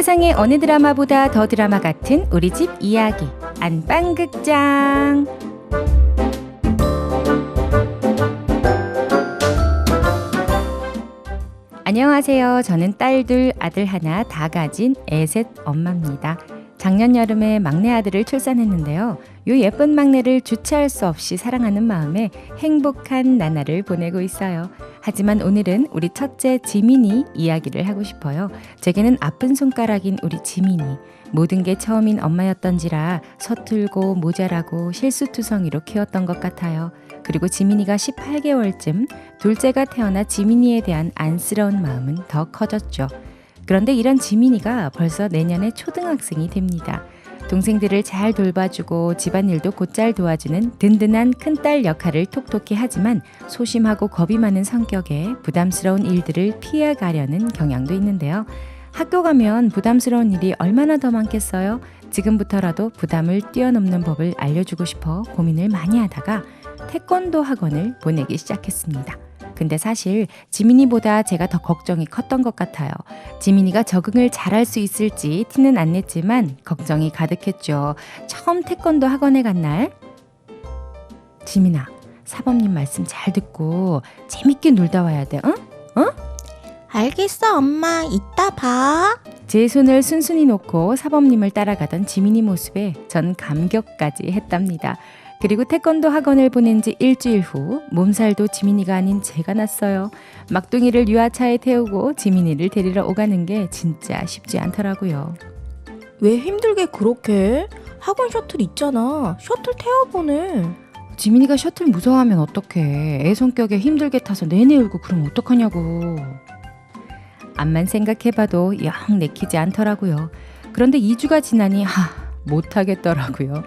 세상의 어느 드라마보다 더 드라마 같은 우리 집 이야기 안방극장. 안녕하세요. 저는 딸 둘 아들 하나 다 가진 애셋 엄마입니다. 작년 여름에 막내 아들을 출산했는데요. 요 예쁜 막내를 주체할 수 없이 사랑하는 마음에 행복한 나날을 보내고 있어요. 하지만 오늘은 우리 첫째 지민이 이야기를 하고 싶어요. 제게는 아픈 손가락인 우리 지민이. 모든 게 처음인 엄마였던지라 서툴고 모자라고 실수투성이로 키웠던 것 같아요. 그리고 지민이가 18개월쯤 둘째가 태어나 지민이에 대한 안쓰러운 마음은 더 커졌죠. 그런데 이런 지민이가 벌써 내년에 초등학생이 됩니다. 동생들을 잘 돌봐주고 집안일도 곧잘 도와주는 든든한 큰딸 역할을 톡톡히 하지만 소심하고 겁이 많은 성격에 부담스러운 일들을 피해가려는 경향도 있는데요. 학교 가면 부담스러운 일이 얼마나 더 많겠어요? 지금부터라도 부담을 뛰어넘는 법을 알려주고 싶어 고민을 많이 하다가 태권도 학원을 보내기 시작했습니다. 근데 사실 지민이보다 제가 더 걱정이 컸던 것 같아요. 지민이가 적응을 잘할 수 있을지 티는 안 냈지만 걱정이 가득했죠. 처음 태권도 학원에 간 날, 지민아, 사범님 말씀 잘 듣고 재밌게 놀다 와야 돼. 응? 알겠어, 엄마. 이따 봐. 제 손을 순순히 놓고 사범님을 따라가던 지민이 모습에 전 감격까지 했답니다. 그리고 태권도 학원을 보낸 지 일주일 후 몸살도 지민이가 아닌 제가 났어요. 막둥이를 유아차에 태우고 지민이를 데리러 오가는 게 진짜 쉽지 않더라고요. 왜 힘들게 그렇게 해? 학원 셔틀 있잖아. 셔틀 태워보내. 지민이가 셔틀 무서워하면 어떡해. 애 성격에 힘들게 타서 내내 울고 그러면 어떡하냐고. 암만 생각해봐도 영 내키지 않더라고요. 그런데 2주가 지나니 못하겠더라고요.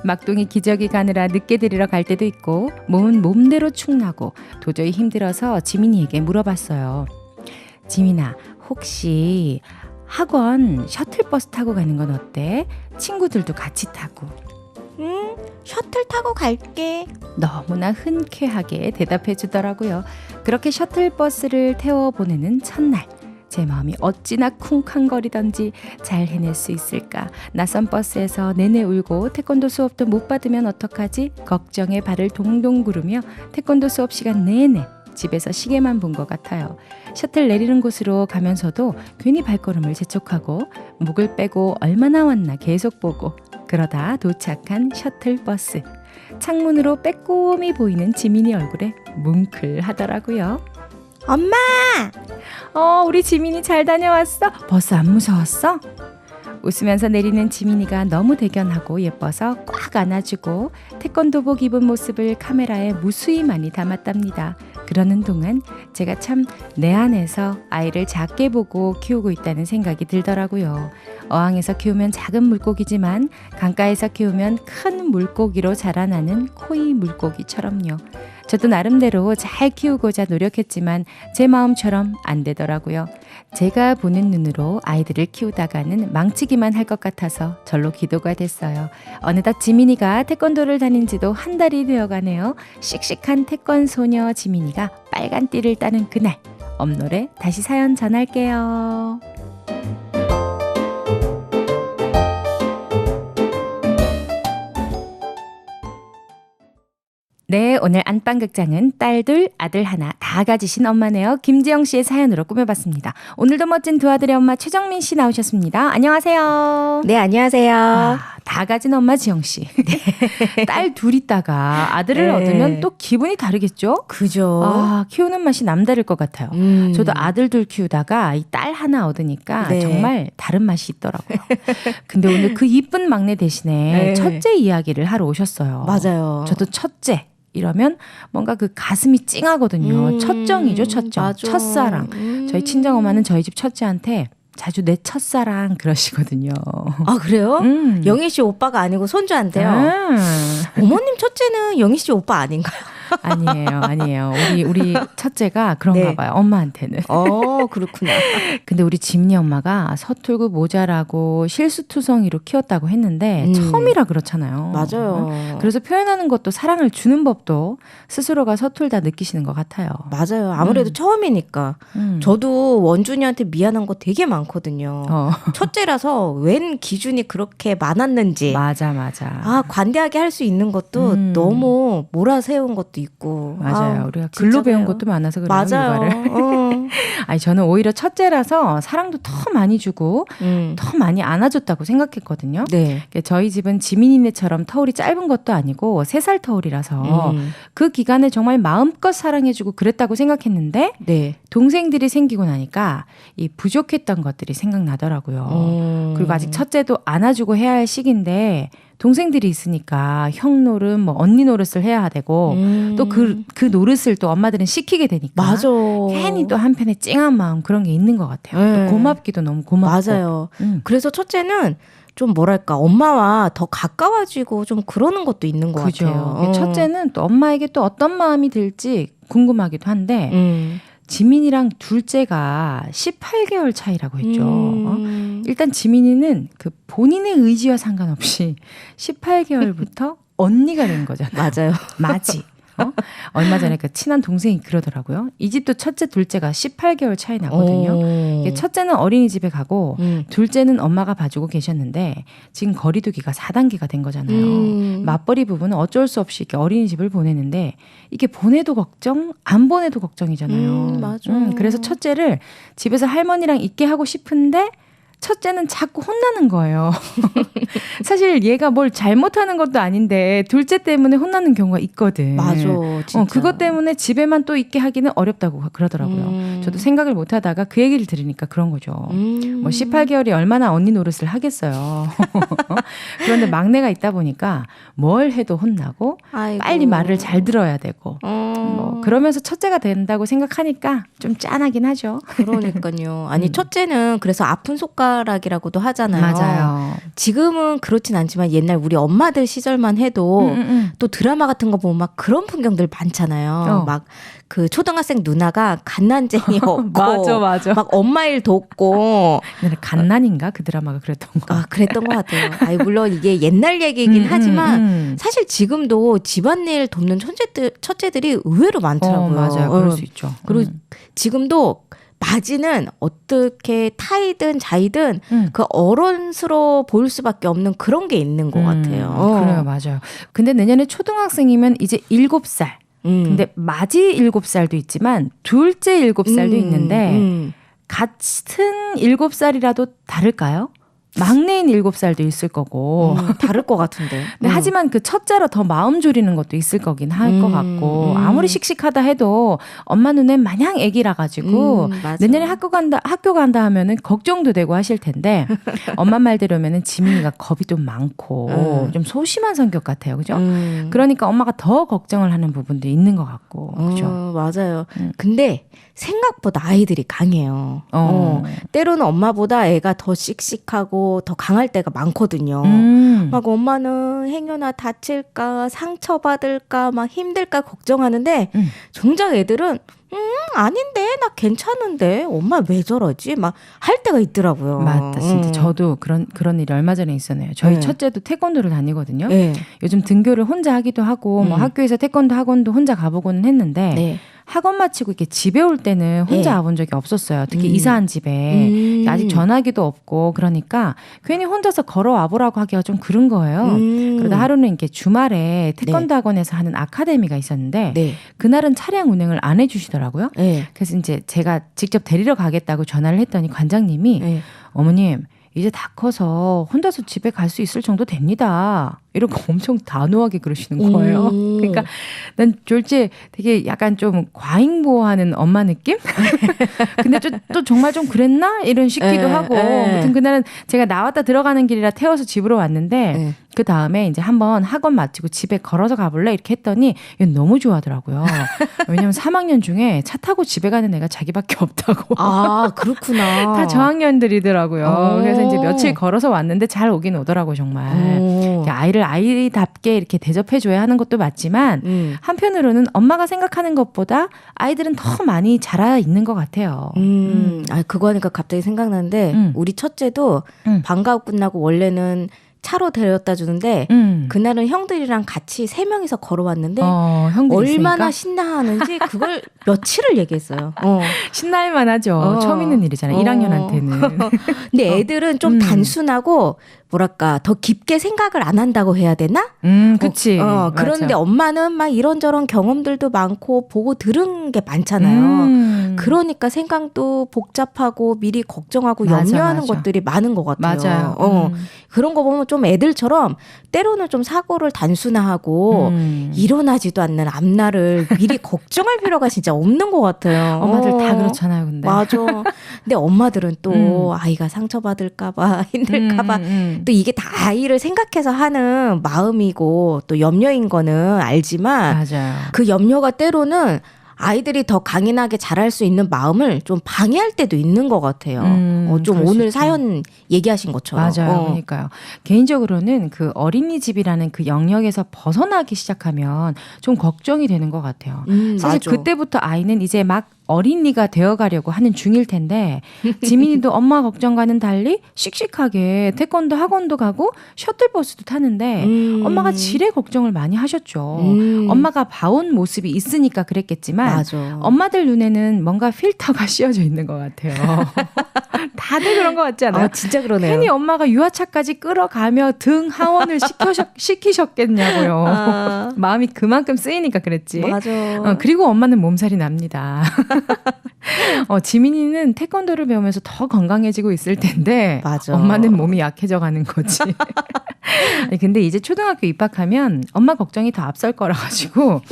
막둥이 기저귀 가느라 늦게 데리러 갈 때도 있고 몸은 몸대로 축나고 도저히 힘들어서 지민이에게 물어봤어요. 지민아, 혹시 학원 셔틀버스 타고 가는 건 어때? 친구들도 같이 타고. 응, 셔틀 타고 갈게. 너무나 흔쾌하게 대답해 주더라고요. 그렇게 셔틀버스를 태워보내는 첫날, 제 마음이 어찌나 쿵쾅거리던지 잘 해낼 수 있을까. 낯선 버스에서 내내 울고 태권도 수업도 못 받으면 어떡하지? 걱정에 발을 동동 구르며 태권도 수업 시간 내내 집에서 시계만 본 것 같아요. 셔틀 내리는 곳으로 가면서도 괜히 발걸음을 재촉하고 목을 빼고 얼마나 왔나 계속 보고 그러다 도착한 셔틀버스. 창문으로 빼꼼히 보이는 지민이 얼굴에 뭉클하더라고요. 엄마! 우리 지민이 잘 다녀왔어? 버스 안 무서웠어? 웃으면서 내리는 지민이가 너무 대견하고 예뻐서 꽉 안아주고 태권도복 입은 모습을 카메라에 무수히 많이 담았답니다. 그러는 동안 제가 참 내 안에서 아이를 작게 보고 키우고 있다는 생각이 들더라고요. 어항에서 키우면 작은 물고기지만 강가에서 키우면 큰 물고기로 자라나는 코이 물고기처럼요. 저도 나름대로 잘 키우고자 노력했지만 제 마음처럼 안 되더라고요. 제가 보는 눈으로 아이들을 키우다가는 망치기만 할 것 같아서 절로 기도가 됐어요. 어느덧 지민이가 태권도를 다닌 지도 한 달이 되어가네요. 씩씩한 태권 소녀 지민이가 빨간 띠를 따는 그날, 엄노래 다시 사연 전할게요. 네, 오늘 안방극장은 딸 둘, 아들 하나 다 가지신 엄마네요. 김지영 씨의 사연으로 꾸며봤습니다. 오늘도 멋진 두 아들의 엄마 최정민 씨 나오셨습니다. 안녕하세요. 네, 안녕하세요. 다 가진 엄마 지영 씨. 네. 딸 둘 있다가 아들을 얻으면 또 기분이 다르겠죠? 그죠. 키우는 맛이 남다를 것 같아요. 저도 아들 둘 키우다가 이 딸 하나 얻으니까 네. 정말 다른 맛이 있더라고요. 근데 오늘 그 이쁜 막내 대신에 네. 첫째 이야기를 하러 오셨어요. 맞아요. 저도 첫째. 이러면 뭔가 그 가슴이 찡하거든요. 첫정이죠, 첫정. 맞아. 첫사랑. 저희 친정엄마는 저희 집 첫째한테 자주 내 첫사랑 그러시거든요. 아, 그래요? 영희 씨 오빠가 아니고 손주한테요? 어머님 첫째는 영희 씨 오빠 아닌가요? 아니에요. 우리 첫째가 그런가 네. 봐요. 엄마한테는. 그렇구나. 근데 우리 지민이 엄마가 서툴고 모자라고 실수투성이로 키웠다고 했는데 처음이라 그렇잖아요. 맞아요. 그래서 표현하는 것도 사랑을 주는 법도 스스로가 서툴다 느끼시는 것 같아요. 맞아요. 아무래도 처음이니까. 저도 원준이한테 미안한 거 되게 많거든요. 첫째라서 웬 기준이 그렇게 많았는지. 맞아. 관대하게 할 수 있는 것도 너무 몰아세운 것도 있고. 맞아요. 우리가 글로 배운 것도 많아서 그래요. 맞아요. 아니 저는 오히려 첫째라서 사랑도 더 많이 주고 더 많이 안아줬다고 생각했거든요. 네. 저희 집은 지민이네처럼 터울이 짧은 것도 아니고 3살 터울이라서 그 기간에 정말 마음껏 사랑해주고 그랬다고 생각했는데 네. 동생들이 생기고 나니까 이 부족했던 것들이 생각나더라고요. 그리고 아직 첫째도 안아주고 해야 할 시기인데 동생들이 있으니까 형 노릇, 뭐 언니 노릇을 해야 되고 또 그 노릇을 또 엄마들은 시키게 되니까 맞아. 괜히 또 한편에 찡한 마음 그런 게 있는 것 같아요. 또 고맙기도 너무 고맙고. 맞아요. 그래서 첫째는 좀 뭐랄까 엄마와 더 가까워지고 좀 그러는 것도 있는 것 같아요. 첫째는 또 엄마에게 또 어떤 마음이 들지 궁금하기도 한데 지민이랑 둘째가 18개월 차이라고 했죠. 일단 지민이는 그 본인의 의지와 상관없이 18개월부터 언니가 된 거잖아요. 맞아요. 맞이. 얼마 전에 그 친한 동생이 그러더라고요. 이 집도 첫째, 둘째가 18개월 차이 나거든요. 첫째는 어린이집에 가고 둘째는 엄마가 봐주고 계셨는데 지금 거리두기가 4단계가 된 거잖아요. 맞벌이 부부는 어쩔 수 없이 이렇게 어린이집을 보내는데 이게 보내도 걱정, 안 보내도 걱정이잖아요. 맞아. 그래서 첫째를 집에서 할머니랑 있게 하고 싶은데 첫째는 자꾸 혼나는 거예요. 사실 얘가 뭘 잘못하는 것도 아닌데 둘째 때문에 혼나는 경우가 있거든. 맞아. 진짜. 그것 때문에 집에만 또 있게 하기는 어렵다고 그러더라고요. 저도 생각을 못 하다가 그 얘기를 들으니까 그런 거죠. 뭐 18개월이 얼마나 언니 노릇을 하겠어요. 그런데 막내가 있다 보니까 뭘 해도 혼나고 아이고. 빨리 말을 잘 들어야 되고 뭐 그러면서 첫째가 된다고 생각하니까 좀 짠하긴 하죠. 그러니까요. 아니 첫째는 그래서 아픈 손가락이라고도 하잖아요. 맞아요. 지금은 그렇진 않지만 옛날 우리 엄마들 시절만 해도 또 드라마 같은 거 보면 막 그런 풍경들 많잖아요. 막 그 초등학생 누나가 갓난쟁이 없고 맞아. 막 엄마 일 돕고 갓난인가 그 드라마가 그랬던 거. 그랬던 것 같아요. 물론 이게 옛날 얘기이긴 하지만 사실 지금도 집안일 돕는 첫째들이 의외로 많더라고요. 맞아요. 그럴 수 있죠. 그리고 지금도 맞이는 어떻게 타이든 자이든 그 어른스러워 보일 수밖에 없는 그런 게 있는 것 같아요. 그래요. 맞아요. 근데 내년에 초등학생이면 이제 7살. 근데 맞이 7살도 있지만 둘째 7살도 있는데 같은 7살이라도 다를까요? 막내인 7살도 있을 거고 다를 것 같은데. 네, 하지만 그 첫째로 더 마음 졸이는 것도 있을 거긴 할 것 같고 아무리 씩씩하다 해도 엄마 눈엔 마냥 애기라 가지고 내년에 학교 간다 하면은 걱정도 되고 하실 텐데 엄마 말대로면은 지민이가 겁이 좀 많고 좀 소심한 성격 같아요. 그죠? 그러니까 엄마가 더 걱정을 하는 부분도 있는 것 같고. 그죠? 맞아요. 근데 생각보다 아이들이 강해요. 때로는 엄마보다 애가 더 씩씩하고 더 강할 때가 많거든요. 막 엄마는 행여나 다칠까 상처받을까 막 힘들까 걱정하는데 정작 애들은 아닌데 나 괜찮은데 엄마 왜 저러지 막 할 때가 있더라고요. 맞다. 진짜 저도 그런 일이 얼마 전에 있었네요. 저희 첫째도 태권도를 다니거든요. 네. 요즘 등교를 혼자 하기도 하고 뭐 학교에서 태권도 학원도 혼자 가보고는 했는데 네. 학원 마치고 이렇게 집에 올 때는 혼자 와본 적이 없었어요. 특히 이사한 집에 아직 전화기도 없고 그러니까 괜히 혼자서 걸어와 보라고 하기가 좀 그런 거예요. 그러다 하루는 이렇게 주말에 태권도 학원에서 하는 아카데미가 있었는데 그날은 차량 운행을 안 해주시더라고요. 그래서 이제 제가 직접 데리러 가겠다고 전화를 했더니 관장님이 어머님 이제 다 커서 혼자서 집에 갈 수 있을 정도 됩니다. 이렇게 엄청 단호하게 그러시는 거예요. 그러니까 난 졸지 되게 약간 좀 과잉보호하는 엄마 느낌? 근데 또 정말 좀 그랬나? 이런 싶기도 하고. 아무튼 그날은 제가 나왔다 들어가는 길이라 태워서 집으로 왔는데 그 다음에 이제 한번 학원 마치고 집에 걸어서 가볼래? 이렇게 했더니 이건 너무 좋아하더라고요. 왜냐면 3학년 중에 차 타고 집에 가는 애가 자기밖에 없다고. 아, 그렇구나. 다 저학년들이더라고요. 그래서 이제 며칠 걸어서 왔는데 잘 오긴 오더라고요, 정말. 아이를 아이답게 이렇게 대접해줘야 하는 것도 맞지만 한편으로는 엄마가 생각하는 것보다 아이들은 더 많이 자라 있는 것 같아요. 그거 하니까 갑자기 생각나는데 우리 첫째도 방과후 끝나고 원래는 차로 데려다 주는데 그날은 형들이랑 같이 3명이서 걸어왔는데 얼마나 있으니까? 신나하는지 그걸 며칠을 얘기했어요. 신날만 하죠. 처음 있는 일이잖아요. 1학년한테는. 근데 애들은 좀 단순하고 뭐랄까 더 깊게 생각을 안 한다고 해야 되나? 그치. 그런데 엄마는 막 이런저런 경험들도 많고 보고 들은 게 많잖아요. 그러니까 생각도 복잡하고 미리 걱정하고 염려하는 것들이 많은 것 같아요. 맞아요. 그런 거 보면 좀 애들처럼 때로는 좀 사고를 단순화하고 일어나지도 않는 앞날을 미리 걱정할 필요가 진짜 없는 것 같아요. 엄마들 다 그렇잖아요, 근데. 맞아. 근데 엄마들은 또 아이가 상처받을까봐 힘들까봐 또 이게 다 아이를 생각해서 하는 마음이고 또 염려인 거는 알지만 맞아요. 그 염려가 때로는 아이들이 더 강인하게 자랄 수 있는 마음을 좀 방해할 때도 있는 것 같아요. 좀 오늘 사연 얘기하신 것처럼. 맞아요. 그러니까요. 개인적으로는 그 어린이집이라는 그 영역에서 벗어나기 시작하면 좀 걱정이 되는 것 같아요. 사실 맞아. 그때부터 아이는 이제 막 어린이가 되어가려고 하는 중일 텐데 지민이도 엄마 걱정과는 달리 씩씩하게 태권도 학원도 가고 셔틀버스도 타는데 엄마가 지레 걱정을 많이 하셨죠. 엄마가 봐온 모습이 있으니까 그랬겠지만 맞아. 엄마들 눈에는 뭔가 필터가 씌워져 있는 것 같아요. 다들 그런 것 같지 않아요? 진짜 그러네요. 괜히 엄마가 유아차까지 끌어가며 등 하원을 시키셨겠냐고요. 마음이 그만큼 쓰이니까 그랬지. 맞아. 그리고 엄마는 몸살이 납니다. 지민이는 태권도를 배우면서 더 건강해지고 있을 텐데 맞아. 엄마는 몸이 약해져 가는 거지. 근데 이제 초등학교 입학하면 엄마 걱정이 더 앞설 거라 가지고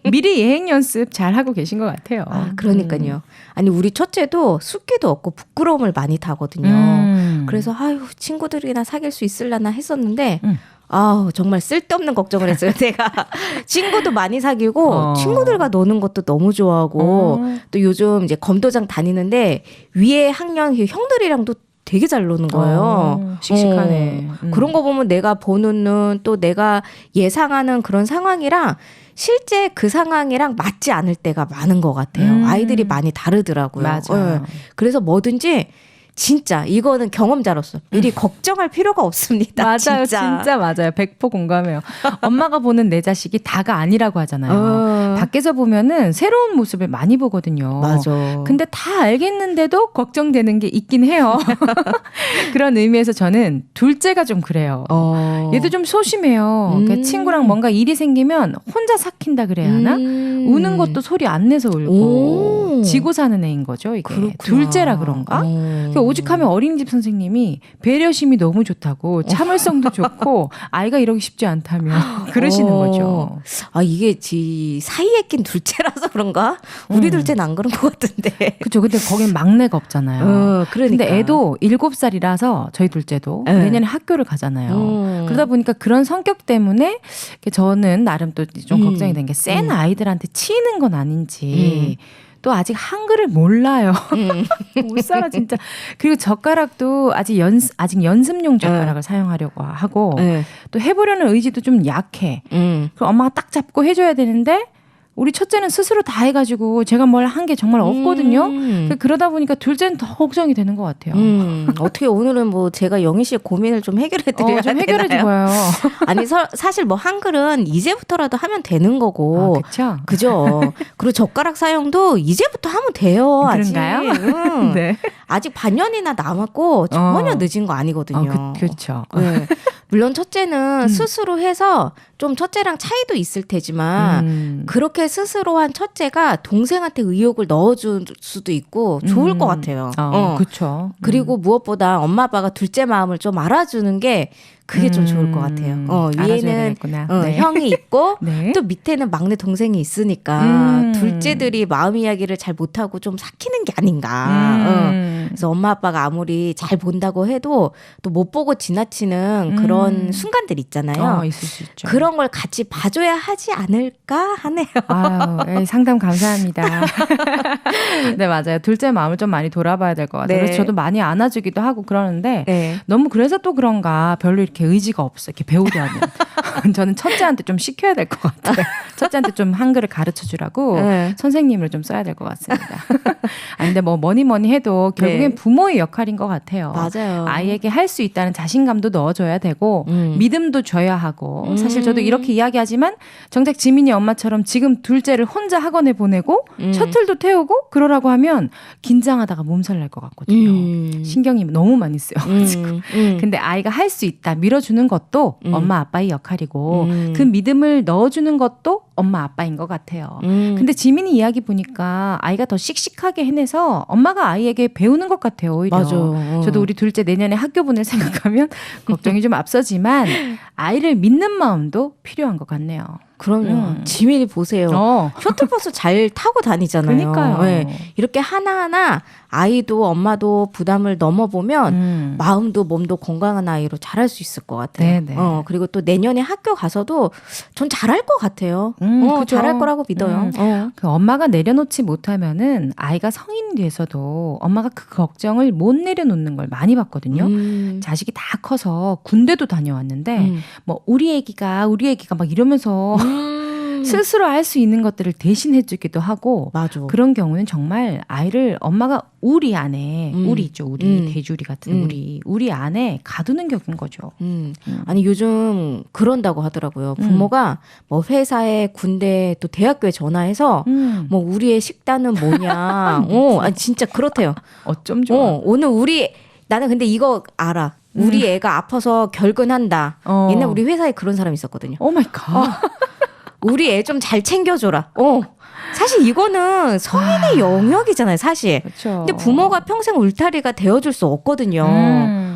미리 예행 연습 잘 하고 계신 것 같아요. 그러니까요. 아니 우리 첫째도 숫기도 없고 부끄러움을 많이 타거든요. 그래서 친구들이나 사귈 수 있을라나 했었는데 정말 쓸데없는 걱정을 했어요. 제가 친구도 많이 사귀고 친구들과 노는 것도 너무 좋아하고 또 요즘 이제 검도장 다니는데 위에 학년 형들이랑도 되게 잘 노는 거예요. 씩씩하네. 그런 거 보면 내가 보는 눈 또 내가 예상하는 그런 상황이랑 실제 그 상황이랑 맞지 않을 때가 많은 것 같아요. 아이들이 많이 다르더라고요. 맞아요. 그래서 뭐든지 진짜 이거는 경험자로서 미리 걱정할 필요가 없습니다. 맞아요. 진짜 맞아요. 100% 공감해요. 엄마가 보는 내 자식이 다가 아니라고 하잖아요. 밖에서 보면은 새로운 모습을 많이 보거든요. 맞아. 근데 다 알겠는데도 걱정되는 게 있긴 해요. 그런 의미에서 저는 둘째가 좀 그래요. 얘도 좀 소심해요. 그러니까 친구랑 뭔가 일이 생기면 혼자 삭힌다 그래야 하나? 우는 것도 소리 안 내서 울고 지고 사는 애인 거죠. 이게 그렇구나. 둘째라 그런가? 오죽하면 어린이집 선생님이 배려심이 너무 좋다고 참을성도 좋고 아이가 이러기 쉽지 않다며 그러시는 거죠. 이게 사이에 낀 둘째라서 그런가? 우리 둘째는 안 그런 것 같은데. 그렇죠. 근데 거긴 막내가 없잖아요. 그러니까. 근데 애도 7살이라서 저희 둘째도 내년에 학교를 가잖아요. 그러다 보니까 그런 성격 때문에 저는 나름 또 좀 걱정이 된 게 센 아이들한테 치이는 건 아닌지 또 아직 한글을 몰라요. 못 살아 진짜. 그리고 젓가락도 아직 연습용 젓가락을 사용하려고 하고 또 해보려는 의지도 좀 약해. 그럼 엄마가 딱 잡고 해줘야 되는데 우리 첫째는 스스로 다 해가지고 제가 뭘 한 게 정말 없거든요. 그러다 보니까 둘째는 더 걱정이 되는 것 같아요. 어떻게 오늘은 뭐 제가 영희 씨의 고민을 좀 해결해드려야 좀 해결해줘요. 아니 사실 뭐 한글은 이제부터라도 하면 되는 거고. 그렇죠. 그죠. 그리고 젓가락 사용도 이제부터 하면 돼요. 그런가요? 아직. 네. 아직 반년이나 남았고 전혀 늦은 거 아니거든요. 그렇죠. 네. 물론 첫째는 스스로 해서 좀 첫째랑 차이도 있을 테지만 그렇게 스스로 한 첫째가 동생한테 의욕을 넣어줄 수도 있고 좋을 것 같아요. 그렇죠. 그리고 무엇보다 엄마 아빠가 둘째 마음을 좀 알아주는 게 그게 좀 좋을 것 같아요. 위에는 네. 형이 있고 네. 또 밑에는 막내 동생이 있으니까 둘째들이 마음 이야기를 잘 못하고 좀 삭히는 게 아닌가. 그래서 엄마 아빠가 아무리 잘 본다고 해도 또 못 보고 지나치는 그런 순간들 있잖아요. 있을 수 있죠. 그런 걸 같이 봐줘야 하지 않을까 하네요. 아유, 상담 감사합니다. 네, 맞아요. 둘째 마음을 좀 많이 돌아봐야 될 것 같아요. 네. 그래서 저도 많이 안아주기도 하고 그러는데 네. 너무 그래서 또 그런가 별로 이렇게 이렇게 의지가 없어. 이렇게 배우려는. 저는 첫째한테 좀 시켜야 될 것 같아요. 첫째한테 좀 한글을 가르쳐 주라고 선생님을 좀 써야 될 것 같습니다. 아니, 근데 뭐 뭐니 해도 결국엔 부모의 역할인 것 같아요. 맞아요. 아이에게 할 수 있다는 자신감도 넣어줘야 되고 믿음도 줘야 하고 사실 저도 이렇게 이야기하지만 정작 지민이 엄마처럼 지금 둘째를 혼자 학원에 보내고 셔틀도 태우고 그러라고 하면 긴장하다가 몸살 날 것 같거든요. 신경이 너무 많이 쓰여가지고. 근데 아이가 할 수 있다 밀어주는 것도 엄마 아빠의 역할이고 그 믿음을 넣어주는 것도 엄마 아빠인 것 같아요. 근데 지민이 이야기 보니까 아이가 더 씩씩하게 해내서 엄마가 아이에게 배우는 것 같아요. 오히려. 맞아요. 저도 우리 둘째 내년에 학교 보낼 생각하면 걱정이 좀 앞서지만 아이를 믿는 마음도 필요한 것 같네요. 그럼요. 지민이 보세요. 셔틀버스 잘 타고 다니잖아요. 그러니까요. 네. 이렇게 하나하나 아이도 엄마도 부담을 넘어보면 마음도 몸도 건강한 아이로 자랄 수 있을 것 같아요. 그리고 또 내년에 학교 가서도 전 잘할 것 같아요. 잘할 거라고 믿어요. 그 엄마가 내려놓지 못하면은 아이가 성인이 돼서도 엄마가 그 걱정을 못 내려놓는 걸 많이 봤거든요. 자식이 다 커서 군대도 다녀왔는데 뭐 우리 애기가 막 이러면서 스스로 할 수 있는 것들을 대신 해주기도 하고 맞아. 그런 경우는 정말 아이를 엄마가 우리 안에 우리 있죠. 우리 대주리 같은 우리 안에 가두는 격인 거죠. 아니 요즘 그런다고 하더라고요. 부모가 뭐 회사에 군대 또 대학교에 전화해서 뭐 우리의 식단은 뭐냐. 아니 진짜 그렇대요. 어쩜 좋아. 오늘 나는 근데 이거 알아. 우리 애가 아파서 결근한다. 옛날 우리 회사에 그런 사람이 있었거든요. 오 마이 갓. 우리 애 좀 잘 챙겨줘라. 사실 이거는 성인의 영역이잖아요, 사실. 그쵸. 근데 부모가 평생 울타리가 되어줄 수 없거든요.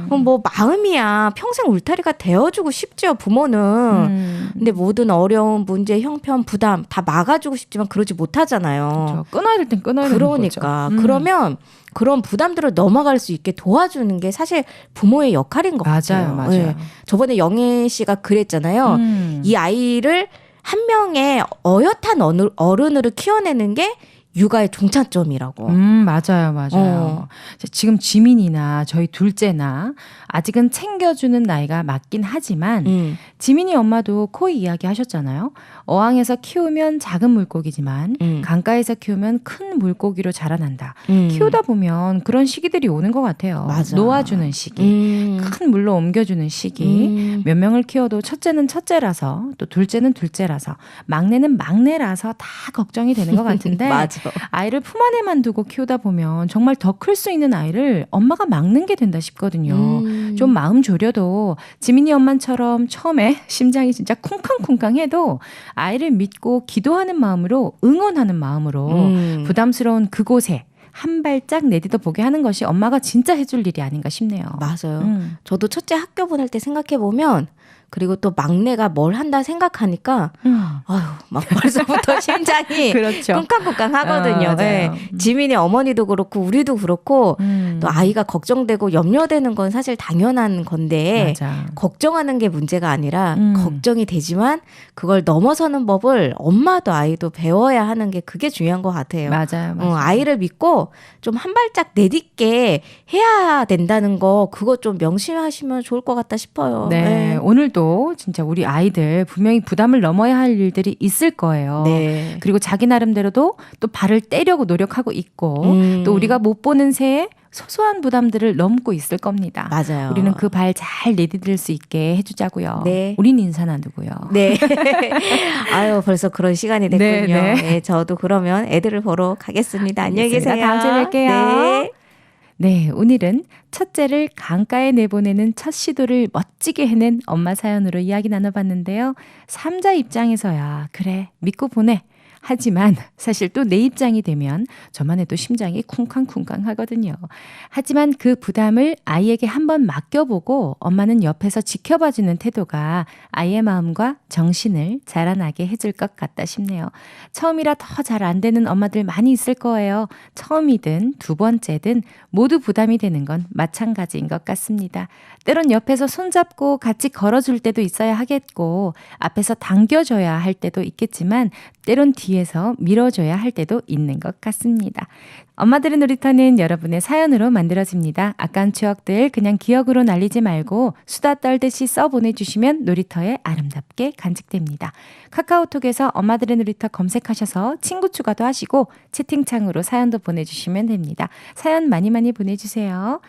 뭐 마음이야 평생 울타리가 되어주고 싶죠, 부모는. 근데 모든 어려운 문제, 형편, 부담 다 막아주고 싶지만 그러지 못하잖아요. 그쵸. 끊어야 될 땐 끊어야 되는 거죠. 그러니까 그러면 그런 부담들을 넘어갈 수 있게 도와주는 게 사실 부모의 역할인 것 같아요. 맞아요. 네. 저번에 영애 씨가 그랬잖아요. 이 아이를 한 명의 어엿한 어른으로 키워내는 게 육아의 종착점이라고. 맞아요. 지금 지민이나 저희 둘째나 아직은 챙겨주는 나이가 맞긴 하지만 지민이 엄마도 코이 이야기 하셨잖아요. 어항에서 키우면 작은 물고기지만 강가에서 키우면 큰 물고기로 자라난다. 키우다 보면 그런 시기들이 오는 것 같아요. 맞아. 놓아주는 시기, 큰 물로 옮겨주는 시기. 몇 명을 키워도 첫째는 첫째라서 또 둘째는 둘째라서 막내는 막내라서 다 걱정이 되는 것 같은데 맞아. 아이를 품 안에만 두고 키우다 보면 정말 더 클 수 있는 아이를 엄마가 막는 게 된다 싶거든요. 좀 마음 졸여도 지민이 엄마처럼 처음에 심장이 진짜 쿵쾅쿵쾅해도 아이를 믿고 기도하는 마음으로 응원하는 마음으로 부담스러운 그곳에 한 발짝 내딛어 보게 하는 것이 엄마가 진짜 해줄 일이 아닌가 싶네요. 맞아요. 저도 첫째 학교 보낼 때 생각해보면 그리고 또 막내가 뭘 한다 생각하니까 아유 막 벌써부터 심장이 그렇죠. 쿵쾅쿵쾅 하거든요. 네. 지민이 어머니도 그렇고 우리도 그렇고 또 아이가 걱정되고 염려되는 건 사실 당연한 건데 맞아. 걱정하는 게 문제가 아니라 걱정이 되지만 그걸 넘어서는 법을 엄마도 아이도 배워야 하는 게 그게 중요한 것 같아요. 맞아요. 아이를 믿고 좀 한 발짝 내딛게 해야 된다는 거 그거 좀 명심하시면 좋을 것 같다 싶어요. 네. 오늘도 진짜 우리 아이들 분명히 부담을 넘어야 할 일들이 있을 거예요. 네. 그리고 자기 나름대로도 또 발을 떼려고 노력하고 있고 또 우리가 못 보는 새에 소소한 부담들을 넘고 있을 겁니다. 맞아요. 우리는 그 발 잘 내디딜 수 있게 해주자고요. 네. 우린 인사 나누고요. 네. 아유 벌써 그런 시간이 됐군요. 네. 네, 저도 그러면 애들을 보러 가겠습니다. 안녕히 계세요. 다음 주에 뵐게요. 네. 네, 오늘은 첫째를 강가에 내보내는 첫 시도를 멋지게 해낸 엄마 사연으로 이야기 나눠봤는데요. 삼자 입장에서야 그래 믿고 보내. 하지만 사실 또 내 입장이 되면 저만 해도 심장이 쿵쾅쿵쾅 하거든요. 하지만 그 부담을 아이에게 한번 맡겨보고 엄마는 옆에서 지켜봐주는 태도가 아이의 마음과 정신을 자라나게 해줄 것 같다 싶네요. 처음이라 더 잘 안 되는 엄마들 많이 있을 거예요. 처음이든 두 번째든 모두 부담이 되는 건 마찬가지인 것 같습니다. 때론 옆에서 손잡고 같이 걸어줄 때도 있어야 하겠고 앞에서 당겨줘야 할 때도 있겠지만 때론 뒤에서 밀어줘야 할 때도 있는 것 같습니다. 엄마들의 놀이터는 여러분의 사연으로 만들어집니다. 아까운 추억들 그냥 기억으로 날리지 말고 수다 떨듯이 써보내주시면 놀이터에 아름답게 간직됩니다. 카카오톡에서 엄마들의 놀이터 검색하셔서 친구 추가도 하시고 채팅창으로 사연도 보내주시면 됩니다. 사연 많이 많이 보내주세요.